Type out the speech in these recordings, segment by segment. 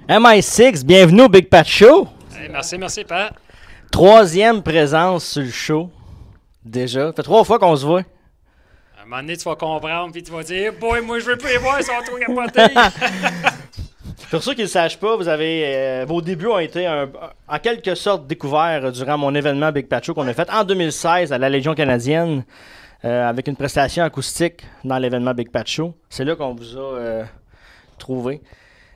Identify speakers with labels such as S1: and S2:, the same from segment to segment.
S1: MI6, bienvenue au Big Pat Show.
S2: Hey, merci, Pat.
S1: Troisième présence sur le show. Déjà. Ça fait 3 fois qu'on se voit.
S2: À un moment donné, tu vas comprendre, puis tu vas dire, boy, moi, je veux plus les voir, ils sont trop capotés.
S1: Pour ceux qui ne le sachent pas, vous avez, vos débuts ont été en quelque sorte découverts durant mon événement Big Pat Show qu'on a fait en 2016 à la Légion canadienne avec une prestation acoustique dans l'événement Big Pat Show. C'est là qu'on vous a trouvé.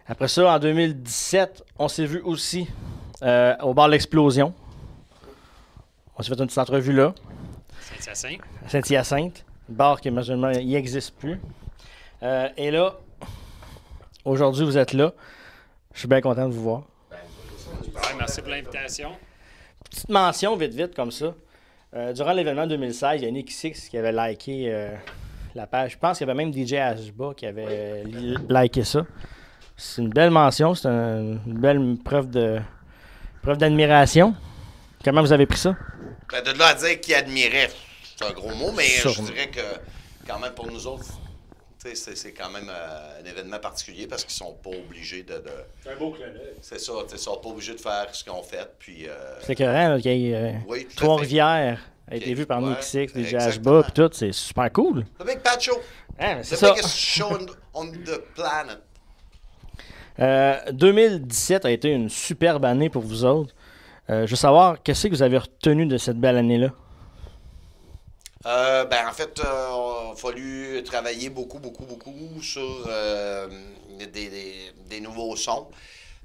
S1: Après ça, en 2017, on s'est vu aussi au bar L'Explosion. On s'est fait une petite entrevue là.
S2: Saint-Hyacinthe.
S1: Saint-Hyacinthe. Bar qui, malheureusement, il n'existe plus. Et là, aujourd'hui, vous êtes là. Je suis bien content de vous voir.
S2: Ouais, merci pour l'invitation.
S1: Petite mention, vite, comme ça. Durant l'événement 2016, il y a Nick Six qui avait liké la page. Je pense qu'il y avait même DJ Ashba qui avait liké ça. C'est une belle mention, c'est une belle preuve d'admiration. Comment vous avez pris ça?
S3: Ben, de là à dire qu'il admirait, c'est un gros mot, mais
S1: Sûrement.
S3: je dirais que quand même pour nous autres, c'est quand même un événement particulier parce qu'ils sont pas obligés de...
S2: C'est un beau clin d'œil.
S3: C'est ça, ils sont pas obligés de faire ce qu'ils ont fait. Puis,
S1: C'est écœurant qu'il y ait
S3: oui, tout à fait.
S1: Trois-Rivières a été vu par
S3: Ouais,
S1: Nick Six, DJ
S3: exactement.
S1: Ashba, puis tout, c'est super cool.
S3: The Big Pat Show.
S1: Hein, c'est
S3: The
S1: ça.
S3: biggest show on the planet.
S1: 2017 a été une superbe année pour vous autres. Je veux savoir, qu'est-ce que vous avez retenu de cette belle année-là?
S3: En fait, il a fallu travailler beaucoup sur des nouveaux sons.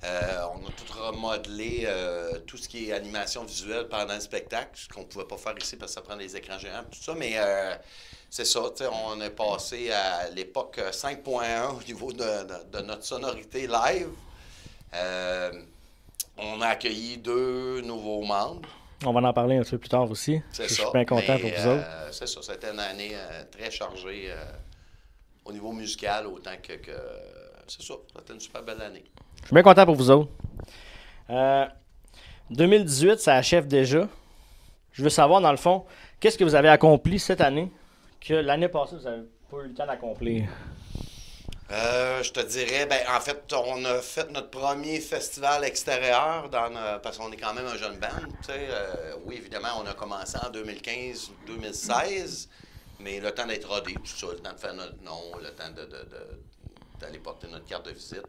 S3: On a tout remodelé tout ce qui est animation visuelle pendant le spectacle, ce qu'on ne pouvait pas faire ici parce que ça prend des écrans géants, tout ça, mais c'est ça, on est passé à l'époque 5.1 au niveau de notre sonorité live. On a accueilli 2 nouveaux membres.
S1: On va en parler un peu plus tard aussi.
S3: C'est
S1: Je
S3: ça.
S1: suis bien content
S3: mais,
S1: pour vous autres.
S3: C'est ça. C'était une année très chargée au niveau musical, autant que c'est ça. C'était une super belle année.
S1: Je suis bien content pour vous autres. 2018, ça achève déjà. Je veux savoir, dans le fond, qu'est-ce que vous avez accompli cette année que l'année passée, vous n'avez pas eu le temps d'accomplir?
S3: Je te dirais, en fait, on a fait notre premier festival extérieur parce qu'on est quand même un jeune band. Oui, évidemment, on a commencé en 2015-2016, mais le temps d'être rodé, tout ça, le temps de faire notre nom, le temps d'aller porter notre carte de visite,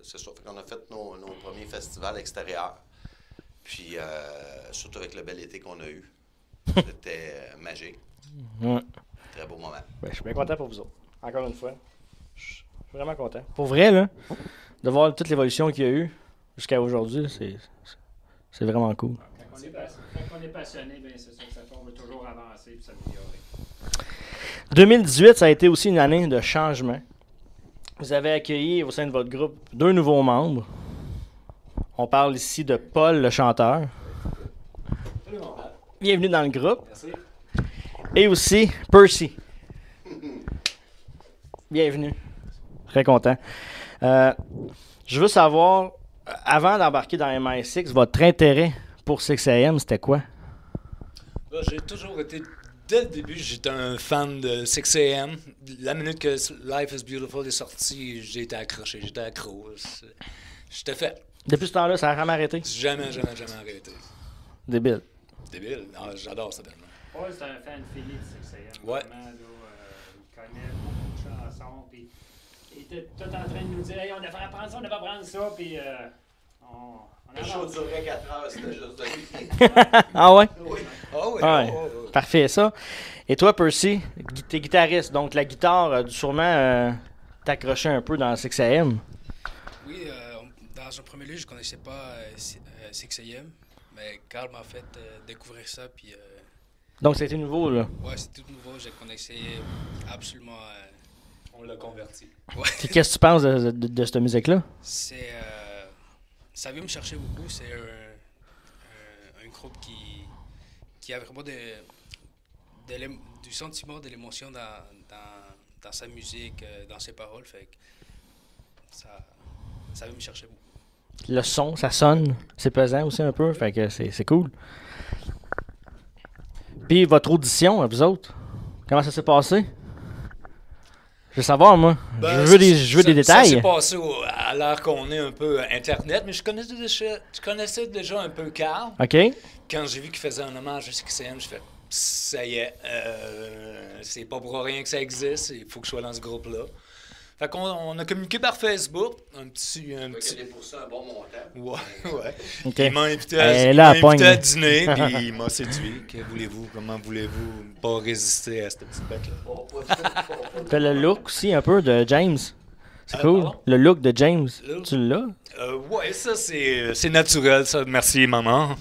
S3: c'est ça. Fait qu'on a fait nos premiers festivals extérieurs. Puis, surtout avec le bel été qu'on a eu. C'était magique.
S1: Ouais.
S3: Très beau moment.
S1: Ben, je suis bien content pour vous autres. Encore une fois. Je suis vraiment content. Pour vrai, là, de voir toute l'évolution qu'il y a eu jusqu'à aujourd'hui, c'est vraiment cool.
S2: Quand on est passionné, bien, c'est ça que ça fait. On veut toujours avancer et s'améliorer.
S1: 2018, ça a été aussi une année de changement. Vous avez accueilli au sein de votre groupe 2 nouveaux membres. On parle ici de Paul, le chanteur.
S2: Salut, mon père.
S1: Bienvenue dans le groupe.
S2: Merci.
S1: Et aussi Percy. Bienvenue. Très content. Je veux savoir, avant d'embarquer dans MI6, votre intérêt pour 6AM, c'était quoi?
S4: Là, j'ai toujours été, dès le début, j'étais un fan de 6AM. La minute que Life is Beautiful est sorti, j'ai été accroché, j'étais accro. J'étais fait.
S1: Depuis ce temps-là, ça n'a jamais arrêté?
S4: Jamais arrêté.
S1: Débile.
S4: Débile. Non, j'adore ça, tellement.
S2: Paul, c'est un fan fini de 6AM.
S4: Ouais.
S2: Vraiment, là, il connaît beaucoup de chansons. Puis il était tout en train de nous dire, hey, on devrait apprendre ça, on devrait apprendre ça. Puis on
S3: Le show durait 4 heures, c'était juste de lui.
S1: Ah ouais?
S3: Oui.
S4: Ah oui,
S1: Ouais. Parfait, ça. Et toi, Percy, t'es guitariste, donc la guitare a dû sûrement t'accrocher un peu dans 6AM.
S5: Oui, dans un premier lieu, je ne connaissais pas 6AM, mais Carl m'a fait découvrir ça, puis
S1: Donc c'était nouveau, là.
S5: ouais, c'est tout nouveau, je connaissais absolument...
S4: On l'a converti.
S5: ouais,
S1: Puis qu'est-ce que tu penses de cette musique-là?
S5: c'est... ça vient me chercher beaucoup, c'est un groupe qui a vraiment du sentiment, de l'émotion dans sa musique, dans ses paroles, fait que ça vient me chercher beaucoup.
S1: Le son, ça sonne, c'est pesant aussi un peu, fait que c'est cool. Puis votre audition, vous autres, comment ça s'est passé? Je veux savoir, moi.
S4: Ben,
S1: je veux des détails.
S4: Ça s'est passé à l'heure qu'on est un peu Internet, mais je connaissais déjà un peu Carl.
S1: OK.
S4: Quand j'ai vu qu'il faisait un hommage à CXM, je fais ça y est, c'est pas pour rien que ça existe, il faut que je sois dans ce groupe-là. Fait qu'on a communiqué par Facebook, un petit...
S3: Il a pour ça un bon montant.
S4: Ouais.
S1: OK.
S4: Il m'a invité
S1: pogne.
S4: à dîner, puis il m'a séduit. Que voulez-vous? Comment voulez-vous pas résister à cette petite bête-là?
S1: T'as le look aussi un peu de James. C'est cool.
S4: pardon?
S1: Le look de James.
S4: Le-
S1: Tu l'as?
S4: Ouais, ça, c'est naturel, ça. Merci, maman.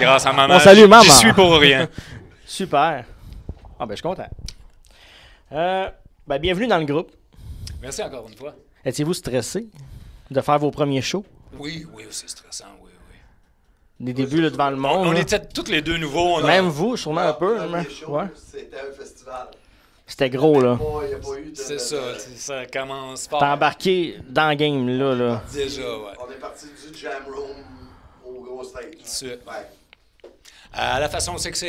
S4: Grâce à maman.
S1: On salue maman.
S4: J'y suis pour rien.
S1: Super. Ah ben je suis content. Bienvenue dans le groupe.
S4: Merci encore une fois.
S1: Étiez-vous stressé de faire vos premiers shows?
S4: Oui, c'est stressant, oui.
S1: Des débuts là, devant le monde.
S4: On
S1: là.
S4: était tous les deux nouveaux.
S1: Même vous, sûrement un peu.
S3: Le
S1: hein?
S3: premier show,
S1: Ouais.
S3: c'était un festival.
S1: C'était gros, là.
S3: Il n'y a pas eu de...
S4: C'est ça commence fort.
S1: T'as embarqué dans le game, là.
S4: Déjà, ouais.
S3: On est parti du Jam Room au gros stage.
S4: Tout de suite.
S3: Ouais.
S4: À la façon CXM.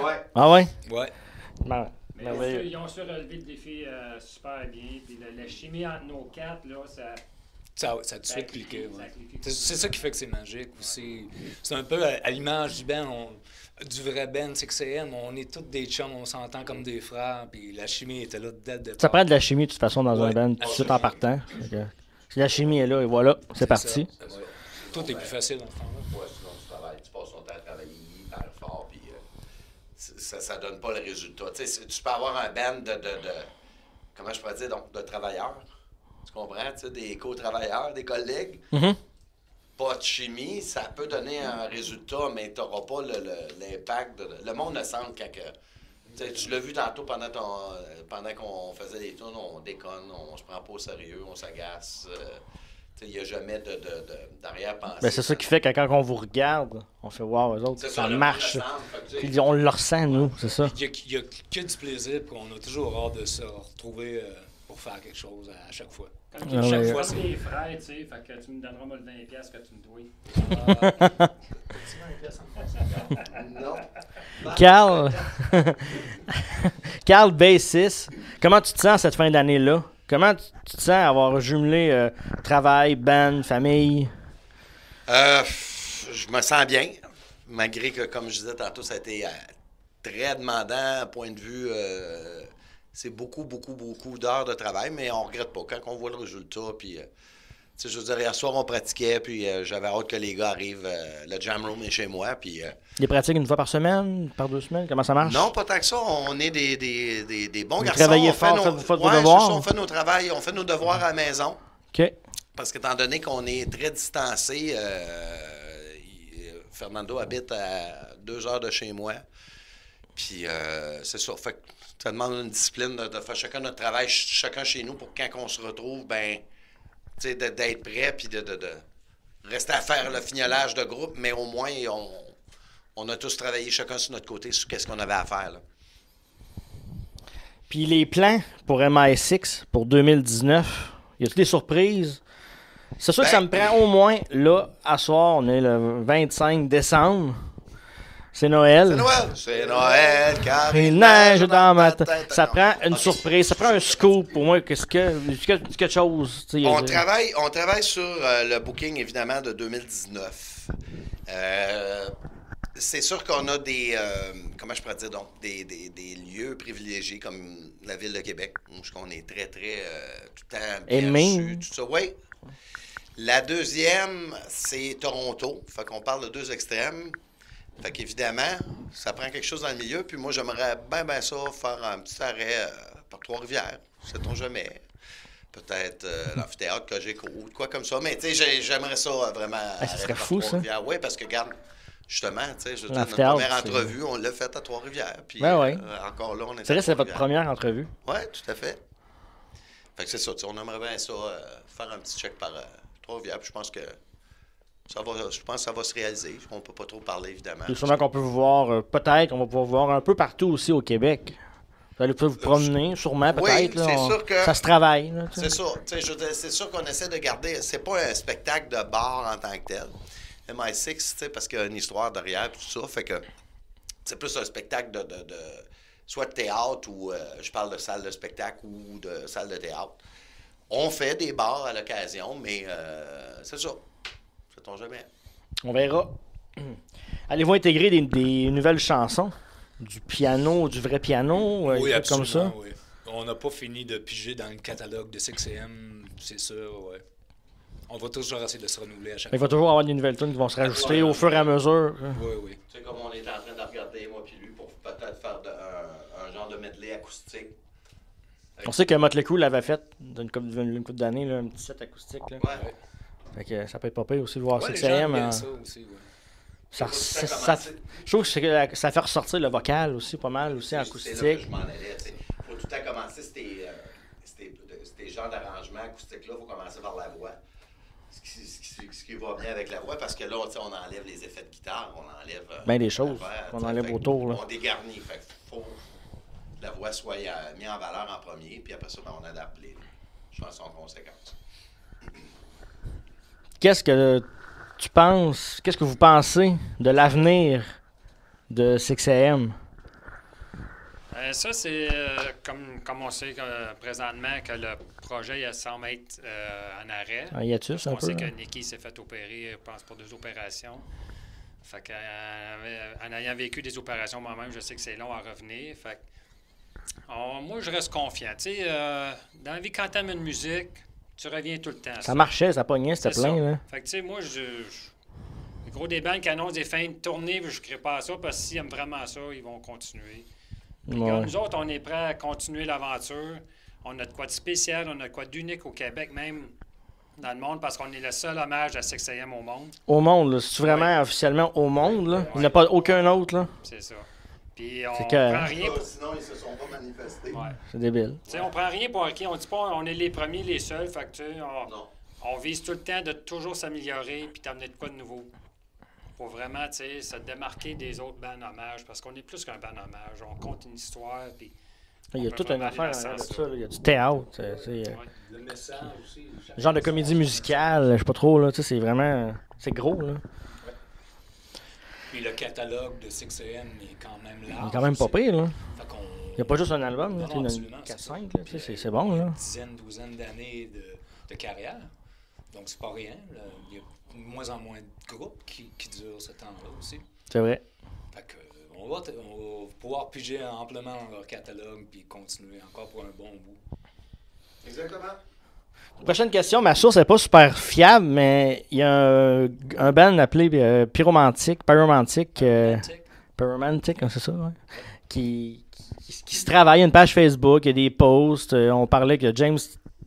S3: Ouais.
S1: Ah ouais?
S4: Ouais.
S1: Ben,
S2: Mais
S1: merveilleux.
S2: ils ont su relever le défi super bien. Puis la chimie entre nos quatre, là, ça.
S4: Ça a tout de suite cliqué.
S2: Ça a
S4: Ouais.
S2: cliqué.
S4: C'est ça qui fait que c'est magique aussi. C'est un peu à l'image du band, du vrai band CXM. On est tous des chums, on s'entend comme des frères. Puis la chimie était là dès le départ.
S1: Ça prend de la chimie, de toute façon, dans un
S4: Ouais,
S1: band, tout de suite en partant. Fait que, si la chimie est là, et voilà, c'est parti.
S4: Ça. Ouais. Tout est plus facile dans ce temps-là.
S3: Ouais, sinon tu travailles, tu passes ton temps à travailler hyper fort, puis ça donne pas le résultat. Tu sais, tu peux avoir un band de comment je pourrais dire, donc, de travailleurs. Tu comprends? Tu sais, des co-travailleurs, des collègues.
S1: Mhm.
S3: Pas de chimie, ça peut donner un résultat, mais tu n'auras pas l'impact. Le monde le sent quand que. Tu l'as vu tantôt pendant qu'on faisait des tours, on déconne, on se prend pas au sérieux, on s'agace. Il n'y a jamais d'arrière-pensée.
S1: Ben, c'est ça qui fait que quand on vous regarde, on fait wow, eux autres,
S3: C'est
S1: ça
S3: le monde
S1: marche.
S3: le sent, fait que, tu sais,
S1: Puis on le ressent, nous, c'est ça.
S4: Il y a que du plaisir, puis on a toujours hâte de se retrouver pour faire quelque chose à chaque fois.
S2: Comme
S1: Ah
S2: chaque
S1: ouais.
S2: fois, c'est des frères, tu sais. Fait que tu me donneras moi le 20$ que tu me dois.
S3: non.
S1: Carl, Carl B6, comment tu te sens cette fin d'année-là? Comment tu te sens avoir jumelé travail, band, famille?
S3: Je me sens bien, malgré que, comme je disais tantôt, ça a été très demandant, point de vue. C'est beaucoup d'heures de travail, mais on regrette pas. Quand on voit le résultat, puis, tu sais, je veux dire, hier soir, on pratiquait, puis j'avais hâte que les gars arrivent. Le Jam Room est chez moi, puis...
S1: Des pratiques une fois par semaine, par 2 semaines? Comment ça marche?
S3: Non, pas tant que ça. On est des bons
S1: Vous
S3: garçons.
S1: travaillez
S3: On
S1: fort,
S3: fait
S1: vous faites vos
S3: ouais,
S1: devoirs?
S3: c'est ça, on fait nos travails, on fait nos devoirs à la maison.
S1: OK.
S3: Parce qu'étant donné qu'on est très distancé, Fernando habite à 2 heures de chez moi. Puis c'est ça. Fait que ça demande une discipline de faire chacun notre travail, chacun chez nous, pour quand on se retrouve, ben, tu sais, d'être prêt, puis de rester à faire le fignolage de groupe, mais au moins, on a tous travaillé chacun sur notre côté sur qu'est-ce qu'on avait à faire, là.
S1: Puis les plans pour MI6 pour 2019, y a-t-il des surprises? C'est sûr que ça me prend au moins, là, à soir, on est le 25 décembre. C'est Noël.
S3: C'est Noël, car
S1: Il neige dans ma tête. Ça prend une surprise, ça prend un scoop pour moi. Quelque chose. Tu sais,
S3: On travaille sur le booking, évidemment, de 2019. C'est sûr qu'on a des, comment je pourrais dire, donc, des lieux privilégiés comme la Ville de Québec, où on est très, très, tout le temps bien
S1: Aimé.
S3: reçu, tout ça. Oui. La deuxième, c'est Toronto. Fait qu'on parle de 2 extrêmes. Fait qu'évidemment, ça prend quelque chose dans le milieu. Puis moi, j'aimerais bien ça faire un petit arrêt par Trois-Rivières. Sait-on jamais. Peut-être l'amphithéâtre Cogeco ou quoi comme ça. Mais tu sais, j'aimerais ça vraiment.
S1: ça serait fou, ça.
S3: Oui, parce que, regarde, justement, tu sais, notre
S1: L'amphithéâtre,
S3: première
S1: c'est-
S3: entrevue, on l'a faite à Trois-Rivières. Puis
S1: Ben ouais.
S3: encore là, on est
S1: C'est vrai, c'est votre première entrevue.
S3: Oui, tout à fait. Fait que c'est ça, tu sais, on aimerait bien ça, faire un petit check par Trois-Rivières. Puis je pense que ça va se réaliser. On peut pas trop parler, évidemment.
S1: Puis sûrement qu'on peut vous voir, peut-être, on va pouvoir vous voir un peu partout aussi au Québec. Vous allez peut-être vous promener, sûrement, peut-être.
S3: oui, c'est sûr que-
S1: Ça se travaille. Là, tu sais.
S3: C'est ça. Tu sais, je veux dire, c'est sûr qu'on essaie de garder. C'est pas un spectacle de bar en tant que tel. MI6, tu sais, parce qu'il y a une histoire derrière, tout ça. Fait que c'est plus un spectacle de soit de théâtre ou je parle de salle de spectacle ou de salle de théâtre. On fait des bars à l'occasion, mais c'est ça. Sait-on jamais.
S1: On verra. Allez-vous intégrer des nouvelles chansons? Du piano, du vrai piano?
S4: Oui,
S1: des trucs comme ça?
S4: oui. On n'a pas fini de piger dans le catalogue de 6AM, c'est sûr, ouais. On va toujours essayer de se renouveler à chaque
S1: Il
S4: fois.
S1: va toujours avoir des nouvelles tunes qui vont se rajouter au fur et à mesure.
S4: Oui, oui.
S3: Tu sais, comme on est en train de regarder, moi puis lui, pour peut-être faire un genre de medley acoustique.
S1: On sait que Motley Crue l'avait fait d'une couple d'années, là, un petit set acoustique. Là.
S3: Ouais.
S1: Fait que ça peut être pas pire aussi de voir
S4: Ouais, les
S1: 6
S4: gens
S1: AM.
S4: aiment ça aussi, ouais.
S1: Ça,
S3: Faut
S1: ça,
S3: tout
S1: ça-
S3: commencer.
S1: je trouve que ça fait ressortir le vocal aussi pas mal, aussi en
S3: C'est là que
S1: acoustique.
S3: je m'en allais. Il faut tout le temps commencer ces genres d'arrangements acoustiques-là, il faut commencer par la voix. Ce qui va bien avec la voix, parce que là, on enlève les effets de guitare, on enlève.
S1: Ben des choses
S3: l'affaire,
S1: qu'on
S3: tu sais,
S1: enlève
S3: fait
S1: autour. Là.
S3: On dégarnit. Fait qu'il faut que la voix soit mise en valeur en premier, puis après ça, ben, on adapte les chansons en conséquence.
S1: Qu'est-ce que tu penses, qu'est-ce que vous pensez de l'avenir de 6AM?
S2: Ça, c'est comme on sait présentement que le projet il semble être en arrêt.
S1: Un hiatus un
S2: On
S1: peu?
S2: sait
S1: là?
S2: que Nicky s'est fait opérer, je pense, pour 2 opérations. Fait en ayant vécu des opérations moi-même, je sais que c'est long à revenir. Fait moi, je reste confiant. Tu sais, dans la vie, quand tu aimes une musique, tu reviens tout le temps. à
S1: Ça marchait, ça pognait, c'était
S2: C'est
S1: plein.
S2: ça.
S1: Là.
S2: Fait que, tu sais, moi, le gros des bandes qui annoncent des fins de tournée, je ne crée pas à ça parce que s'ils aiment vraiment ça, ils vont continuer. Puis,
S1: Ouais.
S2: regarde, nous autres, on est prêts à continuer l'aventure. On a de quoi de spécial, on a de quoi d'unique au Québec, même dans le monde, parce qu'on est le seul hommage à 6AM au monde.
S1: Au monde, là. C'est-tu vraiment officiellement au monde? Là? Il n'y en a pas aucun autre. Là.
S2: C'est ça. Puis on
S1: C'est
S2: prend
S1: que-
S2: rien pour...
S3: Sinon, ils se sont pas manifestés.
S2: Ouais.
S1: C'est débile.
S2: Tu sais, on prend rien pour acquis. On dit pas on est les premiers, les seuls. Fait que, tu sais,
S3: Non.
S2: on vise tout le temps de toujours s'améliorer puis d'amener de quoi de nouveau. Pour vraiment, tu sais, se démarquer des autres bandes hommages. Parce qu'on est plus qu'un band hommage. On compte une histoire. Puis
S1: Il y a
S2: on peut
S1: toute une
S2: vraiment aller
S1: affaire
S2: dans
S1: derrière de
S2: ce
S1: ça. Là. Il y a du théâtre.
S2: Ouais.
S4: Le message aussi.
S1: Genre de comédie musicale, je sais pas trop. Là. Tu sais, c'est vraiment. C'est gros. Là.
S4: Puis le catalogue de 6AM est quand même large.
S1: Il est quand même pas
S4: aussi.
S1: pire. Là.
S4: Fait qu'on-
S1: Il n'y a pas juste un album. Là.
S4: Non,
S1: Tu sais, il y en a
S4: absolument, c'est
S1: 4-5.
S4: ça.
S1: Là. Tu sais,
S4: Puis,
S1: c'est bon. Là.
S4: Une dizaine, douzaine d'années de carrière. Donc, c'est pas rien. Là. Il y a de moins en moins de groupes qui durent ce temps-là aussi.
S1: C'est vrai.
S4: Fait que, on va pouvoir piger amplement dans leur catalogue puis continuer encore pour un bon bout.
S3: Exactement.
S1: Prochaine question. Ma source n'est pas super fiable, mais il y a un band appelé Pyromantic, hein, c'est ça, ouais, qui se travaille. Il y a une page Facebook, il y a des posts. On parlait que James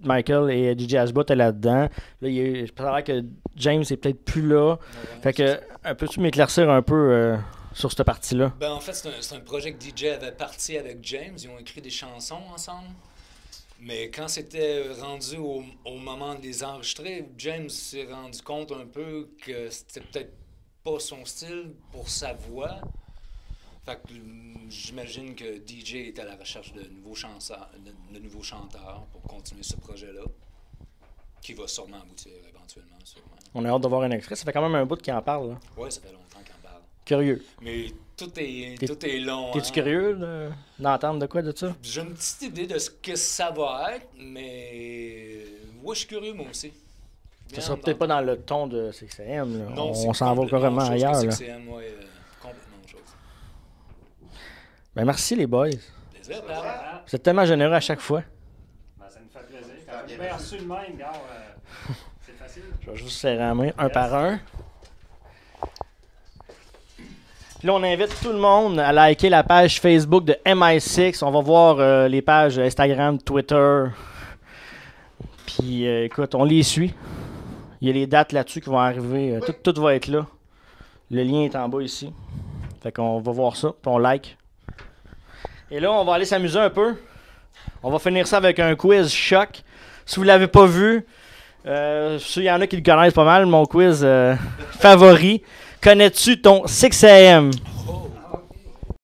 S1: Michael et DJ Asba étaient là-dedans. Là, je pense que James est peut-être plus là. Fait que, peux-tu m'éclaircir un peu sur cette partie-là?
S4: Ben, en fait, c'est un projet que DJ avait parti avec James. Ils ont écrit des chansons ensemble. Mais quand c'était rendu au moment de les enregistrer, James s'est rendu compte un peu que c'était peut-être pas son style pour sa voix. Fait que j'imagine que DJ est à la recherche de nouveaux chanteurs pour continuer ce projet-là, qui va sûrement aboutir éventuellement. Sûrement.
S1: On a hâte de voir un extrait. Ça fait quand même un bout qu'il en parle. Là.
S4: Ouais, ça fait longtemps qu'on parle.
S1: Curieux.
S4: Mais tout est long.
S1: T'es-tu
S4: hein.
S1: curieux d'entendre de quoi de ça?
S4: J'ai une petite idée de ce que ça va être, mais ouais, je suis curieux moi aussi.
S1: Ça sera peut-être pas dans le ton de 6AM. Là.
S4: Non,
S1: On s'en va carrément ailleurs. Là.
S4: complètement autre chose.
S1: Ben, merci les boys.
S4: Plaisir, Pat.
S1: Vous êtes tellement généreux à chaque fois.
S2: Ben, ça nous fait plaisir. Quand on est bien reçu de même, gars, c'est facile.
S1: Je vais juste serrer la main, un par un. Puis là, on invite tout le monde à liker la page Facebook de MI6. On va voir les pages Instagram, Twitter. Puis écoute, on les suit. Il y a les dates là-dessus qui vont arriver. Tout va être là. Le lien est en bas ici. Fait qu'on va voir ça, puis on like. Et là, on va aller s'amuser un peu. On va finir ça avec un quiz choc. Si vous ne l'avez pas vu, il y en a qui le connaissent pas mal, mon quiz favori. Connais-tu ton 6AM?